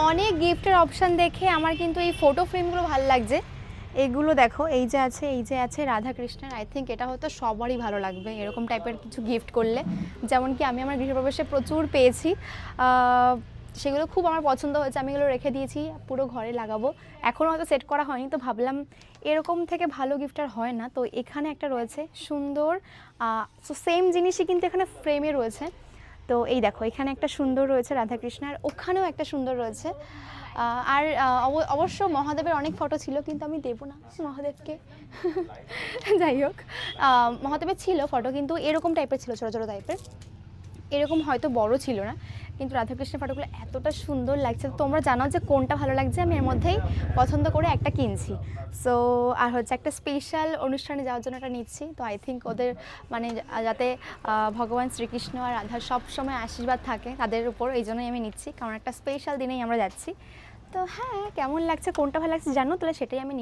অনেক গিফটের অপশান দেখে আমার কিন্তু এই ফটো ফ্রেমগুলো ভালো লাগছে। এগুলো দেখো, এই যে আছে রাধা কৃষ্ণের। আই থিঙ্ক এটা হয়তো সবারই ভালো লাগবে এরকম টাইপের কিছু গিফট করলে, যেমন কি আমি আমার গৃহপ্রবেশে প্রচুর পেয়েছি। সেগুলো খুব আমার পছন্দ হয়েছে, আমি এগুলো রেখে দিয়েছি, পুরো ঘরে লাগাবো। এখনও হয়তো সেট করা হয়নি, তো ভাবলাম এরকম থেকে ভালো গিফট আর হয় না। তো এখানে একটা রয়েছে সুন্দর, সো সেম জিনিসই কিন্তু এখানে ফ্রেমে রয়েছে। তো এই দেখো, এখানে একটা সুন্দর রয়েছে রাধাকৃষ্ণ, আর ওখানেও একটা সুন্দর রয়েছে। আর অবশ্য মহাদেবের অনেক ফটো ছিল, কিন্তু আমি দেবো না মহাদেবকে। যাই হোক, মহাদেবের ছিল ফটো, কিন্তু এরকম টাইপের ছিল, ছোটো ছোটো টাইপের, এরকম হয়তো বড় ছিল না। কিন্তু রাধাকৃষ্ণের ফটোগুলো এতটা সুন্দর লাগছে, তোমরা জানাও যে কোনটা ভালো লাগছে, আমি এর মধ্যেই পছন্দ করে একটা কিনছি। সো আর হচ্ছে একটা স্পেশাল অনুষ্ঠানে যাওয়ার জন্য এটা নিচ্ছি। তো আই থিঙ্ক ওদের মানে যাতে ভগবান শ্রীকৃষ্ণ আর রাধার সব সময় আশীর্বাদ থাকে তাদের উপর, এই জন্যই আমি নিচ্ছি, কারণ একটা স্পেশাল দিনেই আমরা যাচ্ছি। তো হ্যাঁ, কেমন লাগছে, কোনটা ভালো লাগছে জানো, তাহলে সেটাই আমি